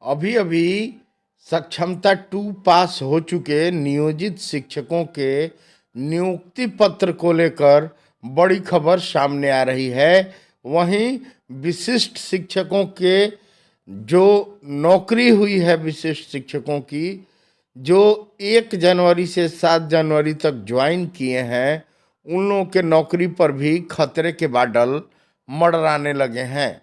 अभी अभी सक्षमता 2 पास हो चुके नियोजित शिक्षकों के नियुक्ति पत्र को लेकर बड़ी खबर सामने आ रही है। वहीं विशिष्ट शिक्षकों के जो नौकरी हुई है, विशिष्ट शिक्षकों की जो 1 जनवरी से 7 जनवरी तक ज्वाइन किए हैं, उन लोगों के नौकरी पर भी खतरे के बादल मंडराने लगे हैं,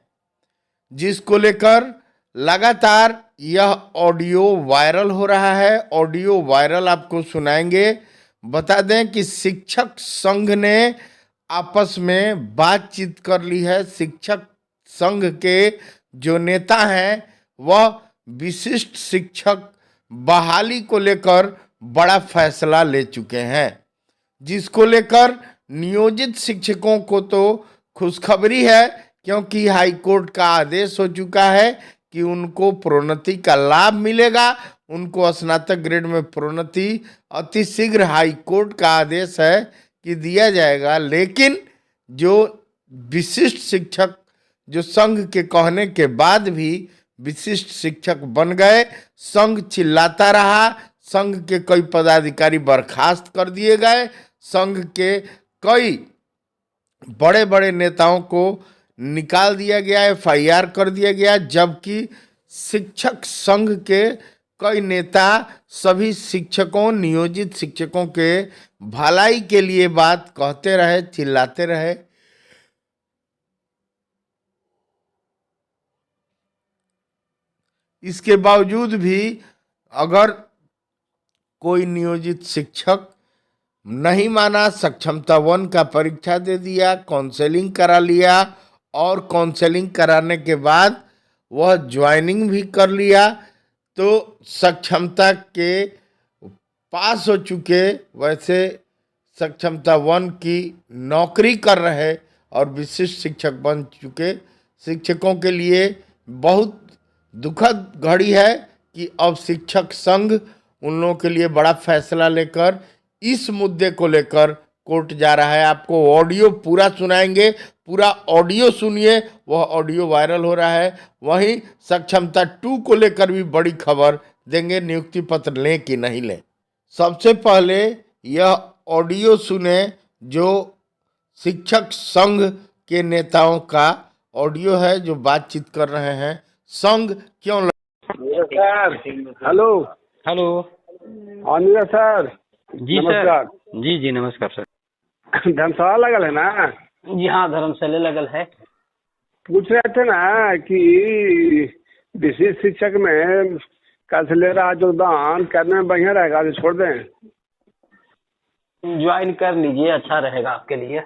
जिसको लेकर लगातार यह ऑडियो वायरल हो रहा है। ऑडियो वायरल आपको सुनाएंगे। बता दें कि शिक्षक संघ ने आपस में बातचीत कर ली है। शिक्षक संघ के जो नेता हैं वह विशिष्ट शिक्षक बहाली को लेकर बड़ा फैसला ले चुके हैं, जिसको लेकर नियोजित शिक्षकों को तो खुशखबरी है, क्योंकि हाई कोर्ट का आदेश हो चुका है कि उनको प्रोन्नति का लाभ मिलेगा। उनको स्नातक ग्रेड में प्रोन्नति अति शीघ्र हाई कोर्ट का आदेश है कि दिया जाएगा। लेकिन जो विशिष्ट शिक्षक जो संघ के कहने के बाद भी विशिष्ट शिक्षक बन गए, संघ चिल्लाता रहा। संघ के कई पदाधिकारी बर्खास्त कर दिए गए। संघ के कई बड़े बड़े नेताओं को निकाल दिया गया, FIR कर दिया गया, जबकि शिक्षक संघ के कई नेता सभी शिक्षकों, नियोजित शिक्षकों के भलाई के लिए बात कहते रहे, चिल्लाते रहे। इसके बावजूद भी अगर कोई नियोजित शिक्षक नहीं माना, सक्षमता 1 का परीक्षा दे दिया, काउंसलिंग करा लिया और काउंसलिंग कराने के बाद वह ज्वाइनिंग भी कर लिया, तो सक्षमता के पास हो चुके, वैसे सक्षमता 1 की नौकरी कर रहे और विशिष्ट शिक्षक बन चुके शिक्षकों के लिए बहुत दुखद घड़ी है कि अब शिक्षक संघ उन लोगों के लिए बड़ा फैसला लेकर इस मुद्दे को लेकर कोर्ट जा रहा है। आपको ऑडियो पूरा सुनाएंगे, पूरा ऑडियो सुनिए। वह ऑडियो वायरल हो रहा है। वहीं सक्षमता 2 को लेकर भी बड़ी खबर देंगे, नियुक्ति पत्र लें कि नहीं लें। सबसे पहले यह ऑडियो सुने जो शिक्षक संघ के नेताओं का ऑडियो है, जो बातचीत कर रहे हैं। संघ क्यों sir, hello hello. Anil sir ji नमस्कार। सर। जी नमस्कार सर। धर्मशाला लगल है ना? जी हाँ, धर्मशाला लगल है। पूछ रहे थे ना कि विशिष्ट शिक्षक में कैसे ले रहा योगदान करने में बढ़िया रहेगा, तो छोड़ दें? ज्वाइन कर लीजिए, अच्छा रहेगा आपके लिए।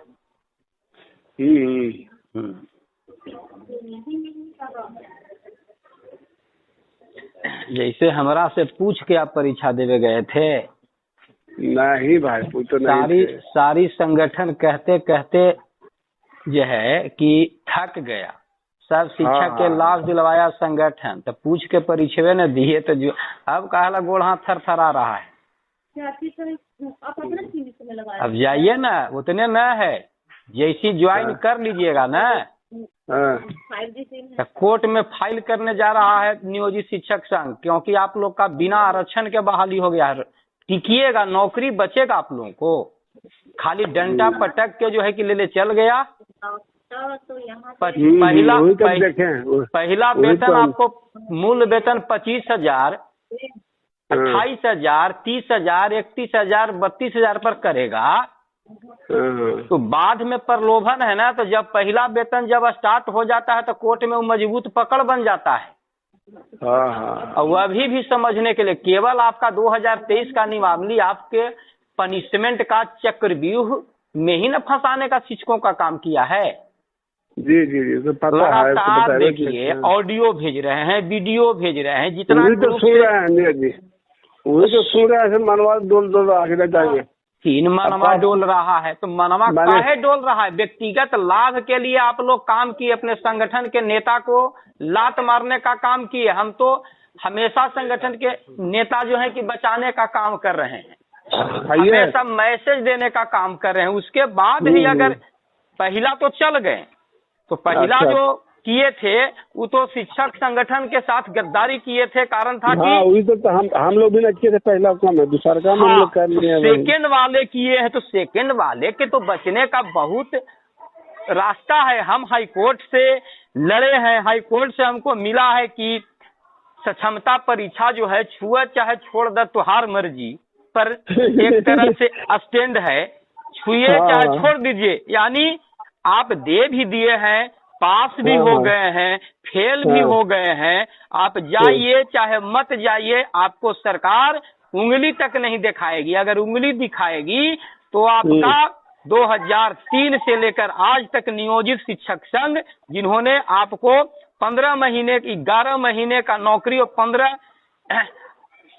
जैसे हमरा से पूछ के आप परीक्षा देवे गए थे? नहीं भाई, पूछ तो नहीं थे। सारी संगठन कहते कहते जो है कि थक गया। सब शिक्षा के लाभ दिलवाया संगठन, तो पूछ के परीक्षा न दिए, तो जो अब कहला गोड़ हाथ थरथरा रहा है। अब जाइए ना, उतने न है, जैसी ज्वाइन कर लीजिएगा ना, कोर्ट में फाइल करने जा रहा है नियोजित शिक्षक संघ, क्योंकि आप लोग का बिना आरक्षण के बहाली हो गया है। टिकिएगा, नौकरी बचेगा आप लोगों को। खाली डंडा पटक के जो है कि ले चल गया। पहला वेतन आपको मूल वेतन 25,000, 28,000, 30,000, 31,000, 32,000 पर करेगा। तो बाद में प्रलोभन है ना, तो जब पहला वेतन जब स्टार्ट हो जाता है तो कोर्ट में वो मजबूत पकड़ बन जाता है। और वह भी समझने के लिए केवल आपका 2023 का नियमावली आपके पनिशमेंट का चक्रव्यूह में ही न फंसाने का शिक्षकों का काम किया है। जी जी जी, तो पता है। आप देखिए, ऑडियो भेज रहे हैं, वीडियो भेज रहे हैं, जितना तो सुन रहे हैं जी, वही तो सुन रहे हैं। मनवा डोल आगे जाएंगे। 3 मनवा डोल रहा है, तो मनवा काहे डोल रहा है? व्यक्तिगत लाभ के लिए आप लोग काम किए, अपने संगठन के नेता को लात मारने का काम किए। हम तो हमेशा संगठन के नेता जो है कि बचाने का काम कर रहे हैं, हमेशा मैसेज देने का काम कर रहे हैं। उसके बाद ही अगर पहला तो चल गए, तो पहला जो किए थे वो तो शिक्षक संगठन के साथ गद्दारी किए थे। कारण था हाँ कि वही तो हम लोग भी नहीं किए थे पहला काम है, दूसरा काम हम लोग कर लिए हैं भाई। सेकेंड वाले किए हैं तो सेकेंड वाले के तो बचने का बहुत रास्ता है। हम हाई कोर्ट से लड़े हैं, हाई कोर्ट से हमको मिला है कि सक्षमता परीक्षा जो है छुआ चाहे छोड़ दे तुहार मर्जी, पर एक तरह से स्टैंड है, छुए चाहे छोड़ दीजिए। यानी आप दे भी दिए हैं, पास भी हो गए हैं, फेल भी हो गए हैं, आप जाइए चाहे मत जाइए, आपको सरकार उंगली तक नहीं दिखाएगी। अगर उंगली दिखाएगी तो आपका 2003 से लेकर आज तक नियोजित शिक्षक संघ, जिन्होंने आपको 15 महीने 11 महीने का नौकरी और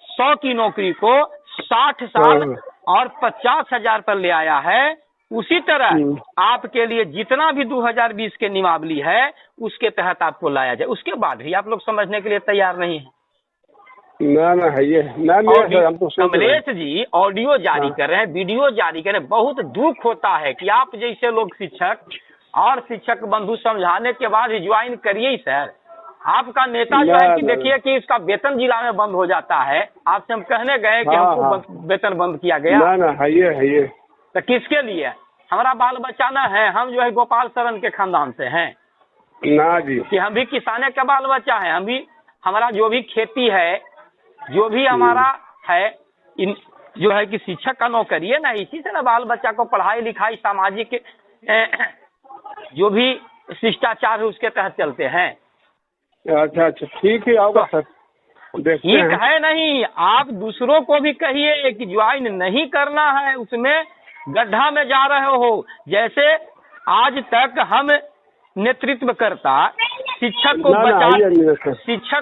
100 की नौकरी को 60 साल और 50,000 पर ले आया है, उसी तरह आपके लिए जितना भी 2020 के नियमावली है उसके तहत आपको लाया जाए। उसके बाद भी आप लोग समझने के लिए तैयार नहीं है। ना है ये ना हम तो कमलेश जी ऑडियो जारी कर रहे हैं, वीडियो जारी कर रहे हैं। बहुत दुख होता है कि आप जैसे लोग शिक्षक और शिक्षक बंधु समझाने के बाद ही ज्वाइन करिए सर। आपका नेता जो है कि देखिए कि इसका वेतन जिला में बंद हो जाता है, आपसे हम कहने गए कि हमको वेतन बंद किया गया। ना है ये तो किसके लिए? हमारा बाल बच्चा ना है, हम जो है गोपाल शरण के खानदान से हैं ना जी, कि हम भी किसाने का बाल बच्चा है। हम भी, हमारा जो भी खेती है, जो भी हमारा है, इन जो है कि शिक्षक का नौकरी है ना, इसी से ना बाल बच्चा को पढ़ाई लिखाई सामाजिक जो भी शिष्टाचार है उसके तहत चलते हैं। अच्छा ठीक है, आओगे सर, देखते हैं। ठीक है नहीं, आप दूसरों को भी कहिए कि ज्वाइन नहीं करना है, उसमें गड्ढा में जा रहे हो। जैसे आज तक हम नेतृत्व करता शिक्षक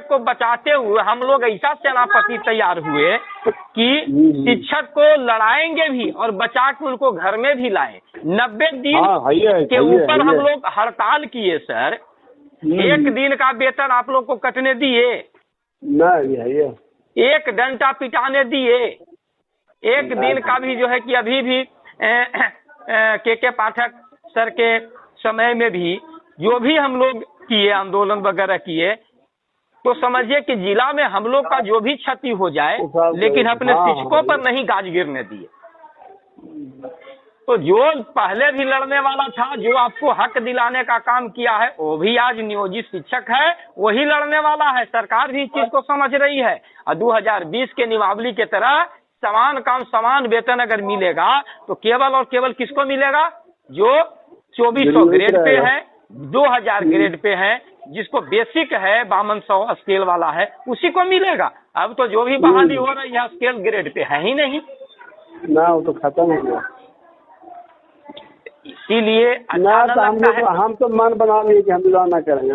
को बचाते हुए हम लोग ऐसा सेनापति तैयार हुए कि शिक्षक को लड़ाएंगे भी और बचा के उनको घर में भी लाए। 90 दिन के ऊपर हम लोग हड़ताल किए सर। एक दिन का वेतन आप लोग को कटने दिए, एक डंडा पिटाने दिए, एक दिन का भी जो है कि अभी भी के पाठक सर के समय में भी जो भी हम लोग किए, आंदोलन वगैरह किए, तो समझिए कि जिला में हम लोग का जो भी क्षति हो जाए, लेकिन अपने शिक्षकों पर नहीं गाज गिरने दिए। तो जो पहले भी लड़ने वाला था, जो आपको हक दिलाने का काम किया है, वो भी आज नियोजित शिक्षक है, वही लड़ने वाला है। सरकार भी इस चीज को समझ रही है। और 2020 के नियमावली के तरह समान काम समान वेतन अगर मिलेगा तो केवल और केवल किसको मिलेगा? जो 2400 ग्रेड पे है, 2000 ग्रेड पे है, जिसको बेसिक है 5200 स्केल वाला है, उसी को मिलेगा। अब तो जो भी बहाली हो रही है स्केल ग्रेड पे है ही नहीं ना, वो तो खत्म हो गया। इसीलिए हम तो मन बना लिए कि हम ना करेंगे।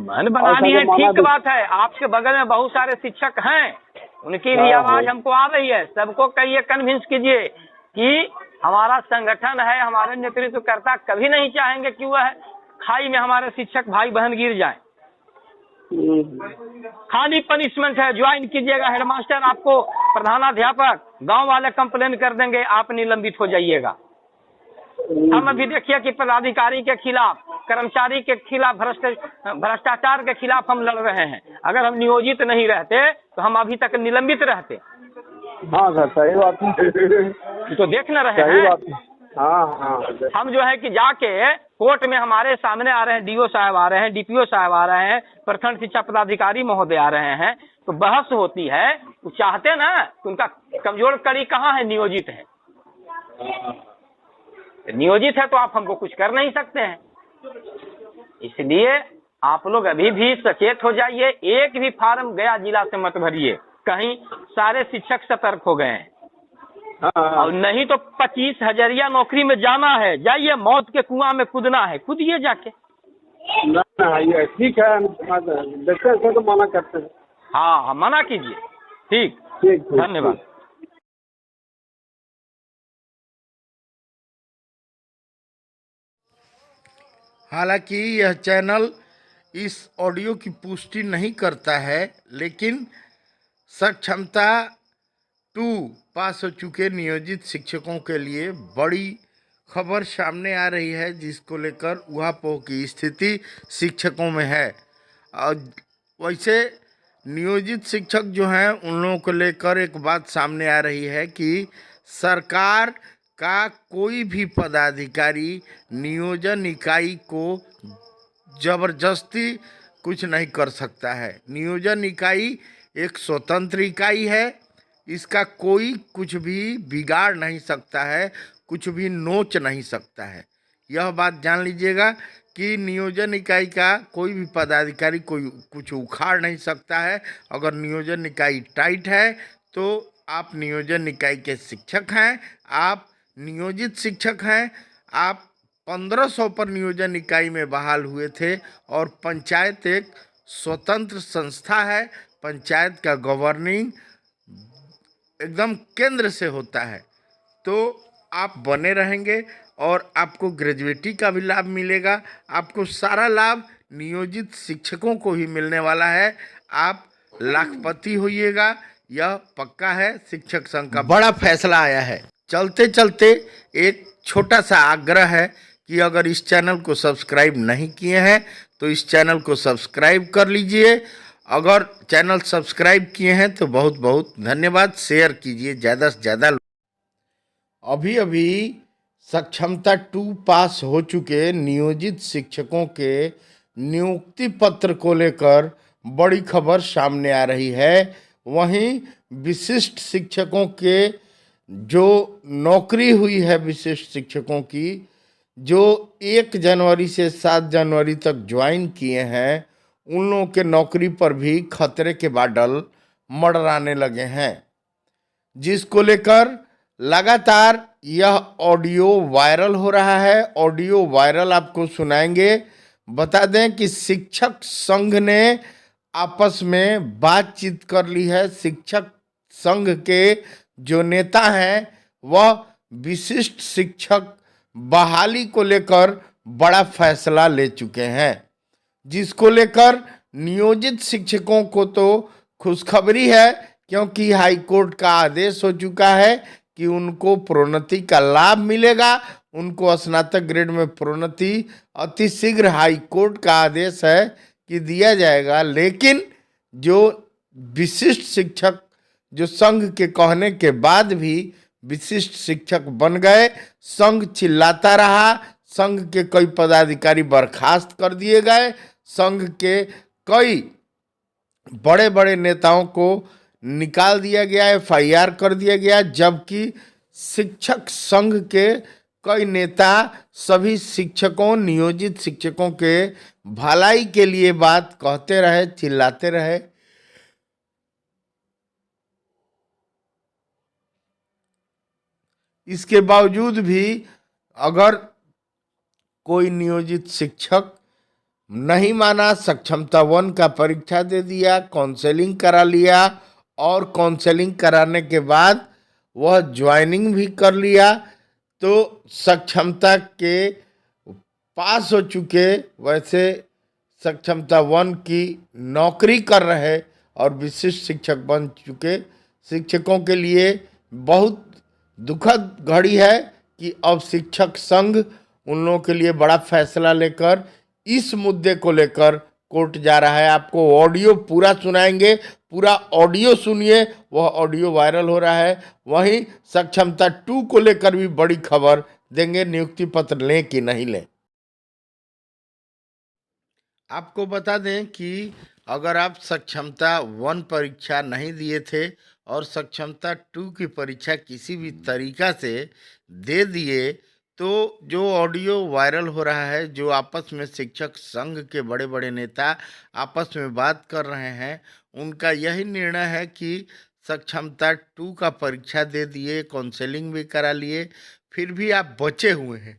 मन बना लिए, ठीक बात है। आपके बगल में बहुत सारे शिक्षक हैं, उनकी भी आवाज हमको आ रही है। सबको कहिए, कन्विंस कीजिए कि हमारा संगठन है, हमारे नेतृत्वकर्ता कभी नहीं चाहेंगे कि वह खाई में हमारे शिक्षक भाई बहन गिर जाए। खाली पनिशमेंट है, ज्वाइन कीजिएगा। हेडमास्टर आपको, प्रधानाध्यापक, गांव वाले कंप्लेन कर देंगे, आप निलंबित हो जाइएगा। हम अभी देखिए कि पदाधिकारी के खिलाफ, कर्मचारी के खिलाफ, भ्रष्टाचार के खिलाफ हम लड़ रहे हैं। अगर हम नियोजित नहीं रहते तो हम अभी तक निलंबित रहते। हाँ सर, सही बात है। तो देख न रहे हैं। हाँ। हम जो है कि जाके कोर्ट में हमारे सामने आ रहे हैं, डीओ साहब आ रहे हैं, डीपीओ साहब आ रहे हैं, प्रखंड शिक्षा पदाधिकारी महोदय आ रहे हैं, तो बहस होती है। वो चाहते ना कि उनका कमजोर कड़ी कहाँ है? नियोजित है। नियोजित है तो आप हमको कुछ कर नहीं सकते हैं। इसलिए आप लोग अभी भी सचेत हो जाइए। एक भी फार्म गया जिला से मत भरिए, कहीं सारे शिक्षक सतर्क हो गए हैं। और नहीं तो 25,000 नौकरी में जाना है, जाइए, मौत के कुआं में कूदना है, कूदिए जाके। ठीक है, देखते हैं तो मना करते हैं। हाँ, मना कीजिए। ठीक, धन्यवाद। हालांकि यह चैनल इस ऑडियो की पुष्टि नहीं करता है, लेकिन सक्षमता 2 पास हो चुके नियोजित शिक्षकों के लिए बड़ी खबर सामने आ रही है जिसको लेकर ऊहापोह की स्थिति शिक्षकों में है। और वैसे नियोजित शिक्षक जो हैं उन लोगों को लेकर एक बात सामने आ रही है कि सरकार का कोई भी पदाधिकारी नियोजन इकाई को जबरदस्ती कुछ नहीं कर सकता है। नियोजन इकाई एक स्वतंत्र इकाई है, इसका कोई कुछ भी बिगाड़ नहीं सकता है, कुछ भी नोच नहीं सकता है। यह बात जान लीजिएगा कि नियोजन इकाई का कोई भी पदाधिकारी कोई कुछ उखाड़ नहीं सकता है। अगर नियोजन इकाई टाइट है तो आप नियोजन इकाई के शिक्षक हैं, आप नियोजित शिक्षक हैं, आप 1500 पर नियोजन इकाई में बहाल हुए थे। और पंचायत एक स्वतंत्र संस्था है, पंचायत का गवर्निंग एकदम केंद्र से होता है, तो आप बने रहेंगे और आपको ग्रेजुएटी का भी लाभ मिलेगा। आपको सारा लाभ नियोजित शिक्षकों को ही मिलने वाला है। आप लाखपति होइएगा, यह पक्का है। शिक्षक संघ का बड़ा फैसला आया है। चलते चलते एक छोटा सा आग्रह है कि अगर इस चैनल को सब्सक्राइब नहीं किए हैं तो इस चैनल को सब्सक्राइब कर लीजिए। अगर चैनल सब्सक्राइब किए हैं तो बहुत बहुत धन्यवाद। शेयर कीजिए ज़्यादा से ज़्यादा। अभी अभी सक्षमता 2 पास हो चुके नियोजित शिक्षकों के नियुक्ति पत्र को लेकर बड़ी खबर सामने आ रही है। वहीं विशिष्ट शिक्षकों के जो नौकरी हुई है, विशिष्ट शिक्षकों की जो 1 जनवरी से 7 जनवरी तक ज्वाइन किए हैं, उन लोगों के नौकरी पर भी खतरे के बादल मंडराने लगे हैं, जिसको लेकर लगातार यह ऑडियो वायरल हो रहा है। ऑडियो वायरल आपको सुनाएंगे। बता दें कि शिक्षक संघ ने आपस में बातचीत कर ली है। शिक्षक संघ के जो नेता हैं वह विशिष्ट शिक्षक बहाली को लेकर बड़ा फैसला ले चुके हैं, जिसको लेकर नियोजित शिक्षकों को तो खुशखबरी है, क्योंकि हाई कोर्ट का आदेश हो चुका है कि उनको प्रोन्नति का लाभ मिलेगा। उनको स्नातक ग्रेड में प्रोन्नति अति शीघ्र हाई कोर्ट का आदेश है कि दिया जाएगा। लेकिन जो विशिष्ट शिक्षक जो संघ के कहने के बाद भी विशिष्ट शिक्षक बन गए, संघ चिल्लाता रहा, संघ के कई पदाधिकारी बर्खास्त कर दिए गए, संघ के कई बड़े बड़े नेताओं को निकाल दिया गया, FIR कर दिया गया, जबकि शिक्षक संघ के कई नेता सभी शिक्षकों, नियोजित शिक्षकों के भलाई के लिए बात कहते रहे, चिल्लाते रहे। इसके बावजूद भी अगर कोई नियोजित शिक्षक नहीं माना, सक्षमता 1 का परीक्षा दे दिया, काउंसलिंग करा लिया और काउंसलिंग कराने के बाद वह ज्वाइनिंग भी कर लिया, तो सक्षमता के पास हो चुके, वैसे सक्षमता 1 की नौकरी कर रहे और विशिष्ट शिक्षक बन चुके शिक्षकों के लिए बहुत दुखद घड़ी है कि अब शिक्षक संघ उन लोगों के लिए बड़ा फैसला लेकर इस मुद्दे को लेकर कोर्ट जा रहा है। आपको ऑडियो पूरा सुनाएंगे, पूरा ऑडियो सुनिए। वह ऑडियो वायरल हो रहा है। वहीं सक्षमता 2 को लेकर भी बड़ी खबर देंगे, नियुक्ति पत्र लें कि नहीं लें। आपको बता दें कि अगर आप सक्षमता 1 परीक्षा नहीं दिए थे और सक्षमता 2 की परीक्षा किसी भी तरीका से दे दिए, तो जो ऑडियो वायरल हो रहा है, जो आपस में शिक्षक संघ के बड़े बड़े नेता आपस में बात कर रहे हैं, उनका यही निर्णय है कि सक्षमता 2 का परीक्षा दे दिए, काउंसलिंग भी करा लिए, फिर भी आप बचे हुए हैं।